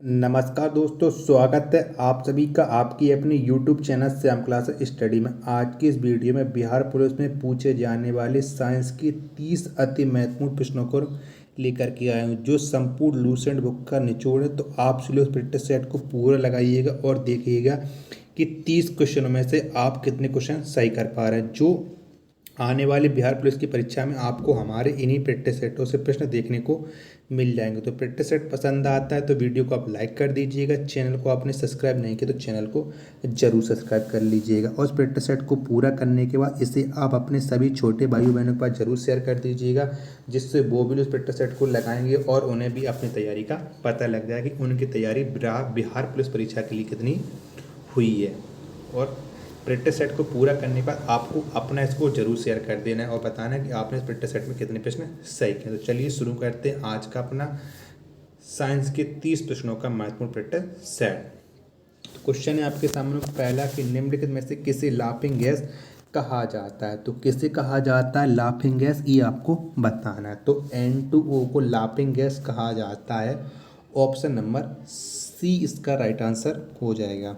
नमस्कार दोस्तों, स्वागत है आप सभी का आपकी अपनी YouTube channel Shyam class study में। आज की इस वीडियो में बिहार पुलिस में पूछे जाने वाले साइंस की 30 अति महत्वपूर्ण प्रश्नों को लेकर के आए हूँ, जो संपूर्ण लूसेंट बुक का निचोड़ है। तो आप इसलिए उस प्रैक्टिस सेट को पूरा लगाइएगा और देखिएगा कि 30 क्वेश्चनों में से आप कितने क्वेश्चन सही कर पा रहे हैं। जो आने वाली बिहार पुलिस की परीक्षा में आपको हमारे इन्हीं प्रैक्टिस सेटों से प्रश्न देखने को मिल जाएंगे। तो प्रैक्टिस सेट पसंद आता है तो वीडियो को आप लाइक कर दीजिएगा। चैनल को आपने सब्सक्राइब नहीं किया तो चैनल को जरूर सब्सक्राइब कर लीजिएगा। और उस प्रैक्टिस सेट को पूरा करने के बाद इसे आप अपने सभी छोटे भाई बहनों के पास जरूर शेयर कर दीजिएगा, जिससे वो भी उस प्रैक्टिस सेट को लगाएंगे और उन्हें भी अपनी तैयारी का पता लग जाएगा कि उनकी तैयारी बिहार पुलिस परीक्षा के लिए कितनी हुई है। और प्रैक्टिस सेट को पूरा करने के बाद आपको अपना इसको जरूर शेयर कर देना है और बताना है कि आपने इस प्रैक्टिस सेट में कितने प्रश्न सही किए। तो चलिए शुरू करते हैं आज का अपना साइंस के 30 प्रश्नों का महत्वपूर्ण प्रैक्टिस सेट। तो क्वेश्चन है आपके सामने पहला कि निम्नलिखित में से किसे लाफिंग गैस कहा जाता है। तो किसे कहा जाता है लाफिंग गैस, ये आपको बताना है। तो N2O को लाफिंग गैस कहा जाता है। ऑप्शन नंबर सी इसका राइट आंसर हो जाएगा।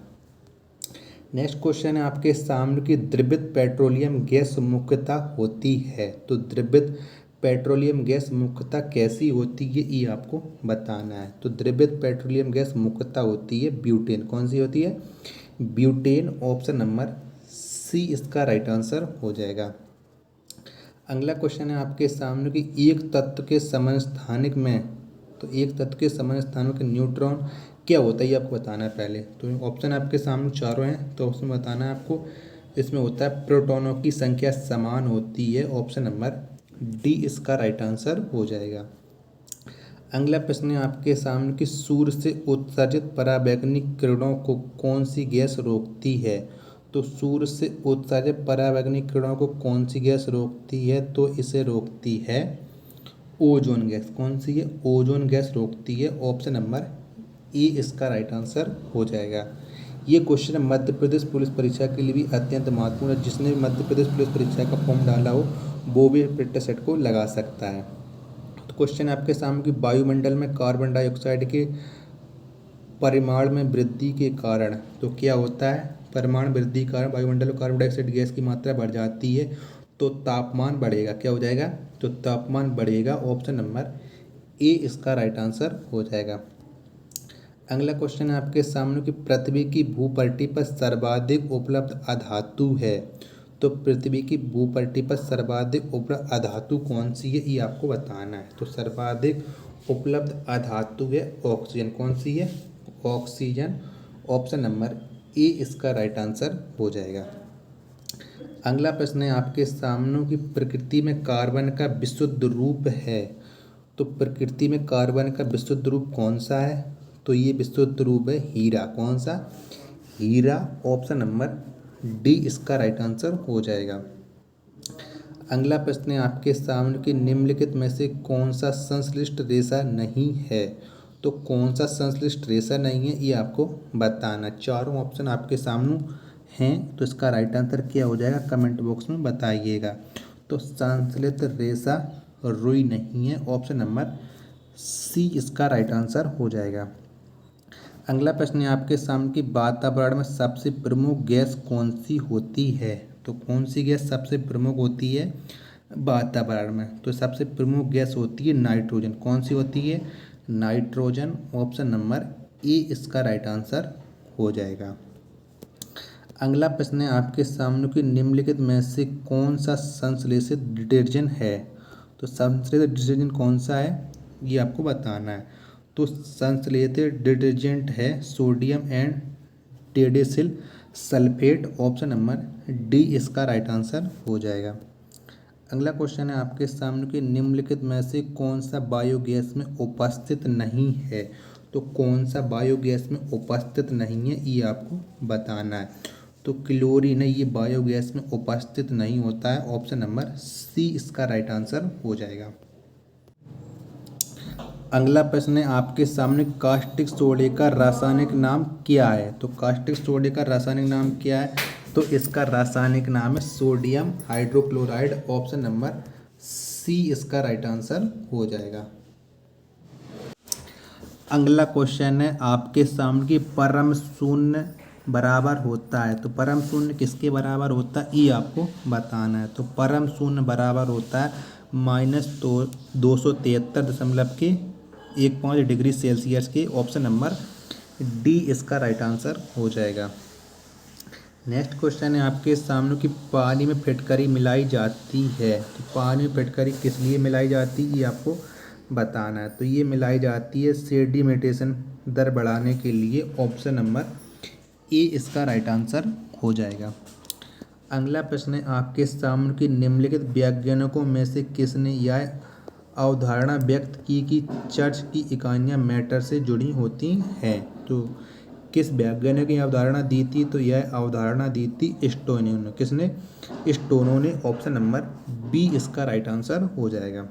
नेक्स्ट क्वेश्चन है आपके सामने की द्रवित पेट्रोलियम गैस मुख्यतः होती है। तो द्रवित पेट्रोलियम गैस मुख्यतः कैसी होती है, ये आपको बताना है। तो द्रवित पेट्रोलियम गैस मुख्यतः होती है ब्यूटेन। कौन सी होती है? ब्यूटेन। ऑप्शन नंबर सी इसका राइट आंसर हो जाएगा। अगला क्वेश्चन है आपके सामने कि एक तत्व के समस्थानिक में, तो एक तत्व के समस्थानिक के न्यूट्रॉन क्या होता है, ये आपको बताना है पहले। तो ऑप्शन आपके सामने चारों हैं, तो उसमें बताना है आपको। इसमें होता है प्रोटॉनों की संख्या समान होती है। ऑप्शन नंबर डी इसका राइट आंसर हो जाएगा। अगला प्रश्न है आपके सामने कि सूर्य से उत्सर्जित पराबैंगनी किरणों को कौन सी गैस रोकती है। तो सूर्य से उत्सर्जित पराबैंगनी किरणों को कौन सी गैस रोकती है? तो इसे रोकती है ओजोन गैस। कौन सी है? ओजोन गैस रोकती है। ऑप्शन नंबर ए इसका राइट आंसर हो जाएगा। ये क्वेश्चन मध्य प्रदेश पुलिस परीक्षा के लिए भी अत्यंत महत्वपूर्ण है। जिसने भी मध्य प्रदेश पुलिस परीक्षा का फॉर्म डाला हो वो भी प्रैक्टिस सेट को लगा सकता है। तो क्वेश्चन आपके सामने कि वायुमंडल में कार्बन डाइऑक्साइड के परिमाण में वृद्धि के कारण, तो क्या होता है? परिमाण वृद्धि के कारण वायुमंडल में कार्बन डाइऑक्साइड गैस की मात्रा बढ़ जाती है तो तापमान बढ़ेगा। क्या हो जाएगा? तो तापमान बढ़ेगा। ऑप्शन नंबर ए इसका राइट आंसर हो जाएगा। अगला क्वेश्चन है आपके सामने कि पृथ्वी की भूपट्टी पर सर्वाधिक उपलब्ध अधातु है। तो पृथ्वी की भूपट्टी पर सर्वाधिक उपलब्ध अधातु कौन सी है, ये आपको बताना है। तो सर्वाधिक उपलब्ध अधातु है ऑक्सीजन। कौन सी है? ऑक्सीजन। ऑप्शन नंबर ए इसका राइट आंसर हो जाएगा। अगला प्रश्न है आपके सामने कि प्रकृति में कार्बन का विशुद्ध रूप है। तो प्रकृति में कार्बन का विशुद्ध रूप कौन सा है? तो ये विशुद्ध रूप है हीरा। कौन सा? हीरा। ऑप्शन नंबर डी इसका राइट आंसर हो जाएगा। अगला प्रश्न है आपके सामने कि निम्नलिखित में से कौन सा संश्लिष्ट रेशा नहीं है। तो कौन सा संश्लिष्ट रेशा नहीं है, ये आपको बताना। चारों ऑप्शन आपके सामने हैं, तो इसका राइट आंसर क्या हो जाएगा कमेंट बॉक्स में बताइएगा। तो संश्लिष्ट रेशा रुई नहीं है। ऑप्शन नंबर सी इसका राइट आंसर हो जाएगा। अगला प्रश्न है आपके सामने कि वातावरण में सबसे प्रमुख गैस कौन सी होती है। तो कौन सी गैस सबसे प्रमुख होती है वातावरण में? तो सबसे प्रमुख गैस होती है नाइट्रोजन। कौन सी होती है? नाइट्रोजन। ऑप्शन नंबर ए इसका राइट आंसर हो जाएगा। अगला प्रश्न है आपके सामने कि निम्नलिखित में से कौन सा संश्लेषित डिटर्जेंट है। तो संश्लेषित डिटर्जेंट कौन सा है, ये आपको बताना है। तो संश्लेषित डिटर्जेंट है sodium and dodecyl sulphate. Option number D इसका राइट आंसर हो जाएगा। अगला क्वेश्चन है आपके सामने कि निम्नलिखित में से कौन सा बायोगैस में उपस्थित नहीं है। तो कौन सा बायोगैस में उपस्थित नहीं है, ये आपको बताना है। तो क्लोरीन है, ये बायोगैस में उपस्थित नहीं होता है। ऑप्शन नंबर सी इसका राइट आंसर हो जाएगा। अगला प्रश्न है आपके सामने कास्टिक सोडे का रासायनिक नाम क्या है। तो कास्टिक सोडे का रासायनिक नाम क्या है? तो इसका रासायनिक नाम है sodium hydrochloride. Option number C इसका राइट आंसर हो जाएगा। अगला क्वेश्चन है आपके सामने कि परम शून्य बराबर होता है, तो परम शून्य किसके बराबर होता है ये आपको बताना है। तो परम शून्य बराबर होता है -273 के 15 डिग्री सेल्सियस के। ऑप्शन नंबर डी इसका राइट आंसर हो जाएगा। नेक्स्ट क्वेश्चन है आपके सामने कि पानी में फिटकरी मिलाई जाती है, तो पानी में फिटकरी किस लिए मिलाई जाती है ये आपको बताना है। तो ये मिलाई जाती है सेडिमेंटेशन दर बढ़ाने के लिए। ऑप्शन नंबर ए इसका राइट आंसर हो जाएगा। अगला प्रश्न है आपके सामने कि निम्नलिखित वैज्ञानिकों में से किसने यह अवधारणा व्यक्त की कि चर्च की इकाइयाँ मैटर से जुड़ी होती हैं। तो किस वैज्ञानिक ने अवधारणा दी थी, तो यह अवधारणा दी थी स्टोनों ने। किसने? स्टोनों ने। ऑप्शन नंबर बी इसका राइट आंसर हो जाएगा।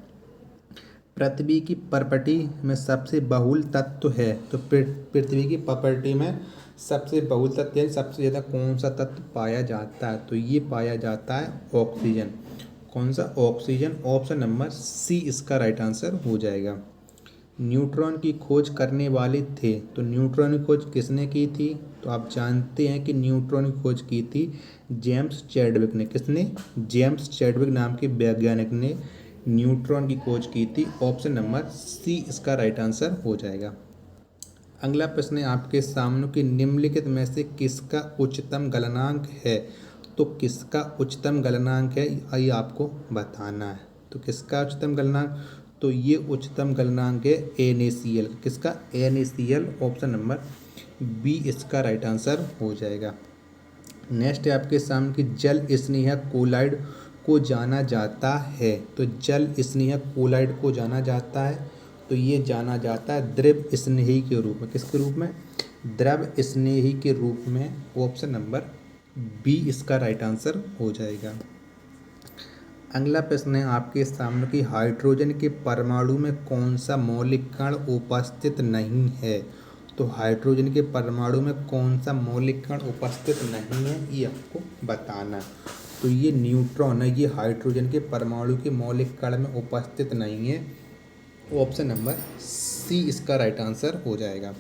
पृथ्वी की प्रॉपर्टी में सबसे बहुल तत्व है, तो पृथ्वी की प्रॉपर्टी में सबसे बहुल तत्व यानी सबसे ज़्यादा कौन सा तत्व पाया जाता है, तो ये पाया जाता है ऑक्सीजन। कौन सा? ऑक्सीजन। ऑप्शन नंबर सी इसका राइट आंसर हो जाएगा। न्यूट्रॉन की खोज करने वाले थे, तो न्यूट्रॉन की खोज किसने की थी, तो आप जानते हैं कि न्यूट्रॉन की खोज की थी जेम्स चैडविक ने। किसने? जेम्स चैडविक नाम के वैज्ञानिक ने न्यूट्रॉन की खोज की थी। ऑप्शन नंबर सी इसका राइट आंसर हो जाएगा। अगला प्रश्न है आपके सामने कि निम्नलिखित में से किसका उच्चतम गलनांक है, तो किसका उच्चतम गलनांक है ये आपको बताना है। तो किसका उच्चतम गलनांक, तो ये उच्चतम गलनांक है NaCl। किसका? NaCl। ऑप्शन नंबर बी इसका राइट आंसर हो जाएगा। नेक्स्ट है आपके सामने कि जल स्नेहक कोलाइड को जाना जाता है, तो जल स्नेहक कोलाइड को जाना जाता है, तो ये जाना जाता है द्रव स्नेही के रूप में। किसके रूप में? द्रव स्नेही के रूप में। ऑप्शन नंबर बी इसका राइट आंसर हो जाएगा। अगला प्रश्न है आपके सामने कि हाइड्रोजन के परमाणु में कौन सा मौलिक कण उपस्थित नहीं है, तो हाइड्रोजन के परमाणु में कौन सा मौलिक कण उपस्थित नहीं है ये आपको बताना है। तो ये न्यूट्रॉन है, ये हाइड्रोजन के परमाणु के मौलिक कण में उपस्थित नहीं है। ऑप्शन नंबर सी इसका राइट आंसर हो जाएगा।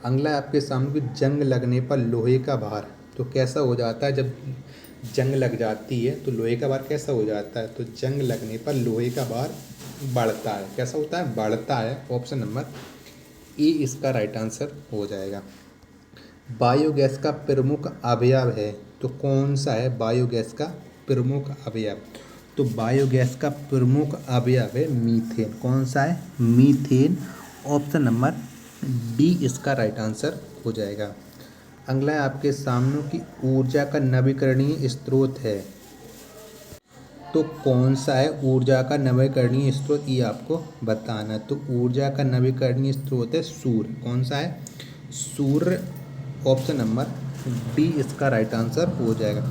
अगला आपके सामने कि जंग लगने पर लोहे का भार तो कैसा हो जाता है, जब जंग लग जाती है तो लोहे का भार कैसा हो जाता है, तो जंग लगने पर लोहे का भार बढ़ता है। कैसा होता है? बढ़ता है। ऑप्शन नंबर ए इसका राइट आंसर हो जाएगा। बायोगैस का प्रमुख अवयव है, तो कौन सा है बायोगैस का प्रमुख अवयव, तो बायोगैस का प्रमुख अवयव है मीथेन। कौन सा है? मीथेन। ऑप्शन नंबर डी इसका राइट आंसर हो जाएगा। अगला है आपके सामने की ऊर्जा का नवीकरणीय स्रोत है, तो कौन सा है ऊर्जा का नवीकरणीय स्रोत ये आपको बताना है। तो ऊर्जा का नवीकरणीय स्रोत है सूर्य। कौन सा है? सूर्य। ऑप्शन नंबर डी इसका राइट आंसर हो जाएगा।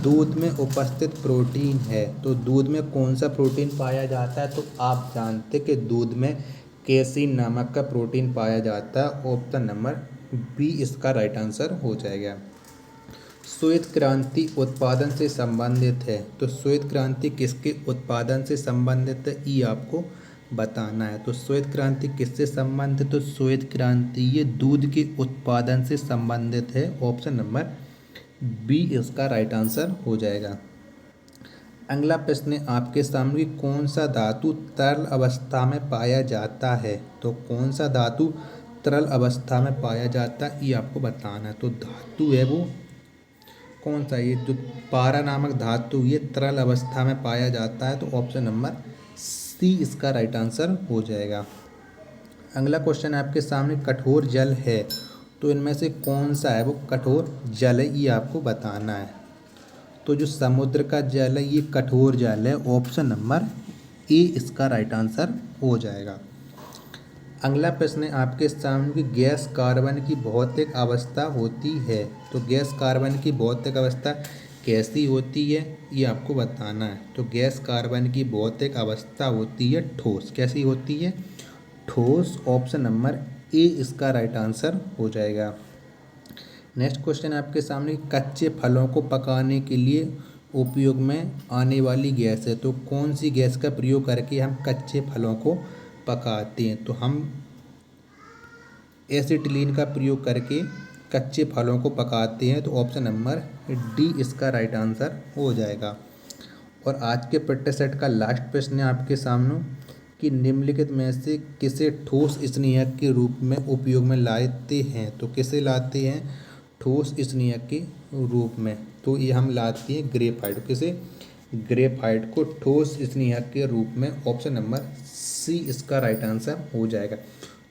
दूध में उपस्थित प्रोटीन है, तो दूध में कौन सा प्रोटीन पाया जाता है, तो आप जानते कि दूध में केसीन नामक का प्रोटीन पाया जाता है। ऑप्शन नंबर बी इसका राइट आंसर हो जाएगा। श्वेत क्रांति उत्पादन से संबंधित है, तो श्वेत क्रांति किसके उत्पादन से संबंधित है ये आपको बताना है। तो श्वेत क्रांति किससे संबंधित है, तो श्वेत क्रांति ये दूध के उत्पादन से संबंधित है। ऑप्शन नंबर बी इसका राइट आंसर हो जाएगा। अगला प्रश्न है आपके सामने कौन सा धातु तरल अवस्था में पाया जाता है, तो कौन सा धातु तरल अवस्था में पाया जाता है ये आपको बताना है। तो धातु है वो कौन सा, ये जो पारा नामक धातु ये तरल अवस्था में पाया जाता है। तो ऑप्शन नंबर सी इसका राइट आंसर हो जाएगा। अगला क्वेश्चन आपके सामने कठोर जल है, तो इनमें से कौन सा है वो कठोर जल है ये आपको बताना है। तो जो समुद्र का जल है ये कठोर जल है। ऑप्शन नंबर ए इसका राइट आंसर हो जाएगा। अगला प्रश्न है आपके सामने कि गैस कार्बन की भौतिक अवस्था होती है, तो गैस कार्बन की भौतिक अवस्था कैसी होती है ये आपको बताना है। तो गैस कार्बन की भौतिक अवस्था होती है ठोस। कैसी होती है? ठोस। ऑप्शन नंबर ए इसका राइट आंसर हो जाएगा। नेक्स्ट क्वेश्चन आपके सामने कच्चे फलों को पकाने के लिए उपयोग में आने वाली गैस है, तो कौन सी गैस का प्रयोग करके हम कच्चे फलों को पकाते हैं, तो हम एसिटिलीन का प्रयोग करके कच्चे फलों को पकाते हैं, तो ऑप्शन नंबर डी इसका राइट आंसर हो जाएगा। और आज के प्रैक्टिस सेट का लास्ट प्रश्न है आपके सामने कि निम्नलिखित में से किसे ठोस स्नेहक के रूप में उपयोग में लाते हैं। तो किसे लाते हैं ठोस स्नेहक के रूप में? तो ये हम लाते हैं ग्रेफाइट। किसे? ग्रेफाइट को ठोस स्नेहक के रूप में। ऑप्शन नंबर सी इसका राइट आंसर हो जाएगा।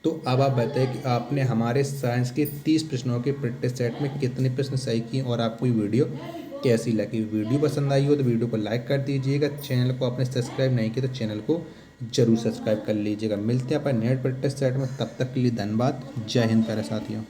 तो अब आप बताएं कि आपने हमारे साइंस के 30 प्रश्नों के प्रैक्टिस सेट में कितने प्रश्न सही किए और आपको ये वीडियो कैसी लगी। वीडियो पसंद आई हो तो वीडियो को लाइक कर दीजिएगा। चैनल को आपने सब्सक्राइब नहीं किया तो चैनल को जरूर सब्सक्राइब कर लीजिएगा। मिलते हैं अपन नेक्स्ट प्रैक्टिस सेट में, तब तक के लिए धन्यवाद। जय हिंद प्यारे साथियों।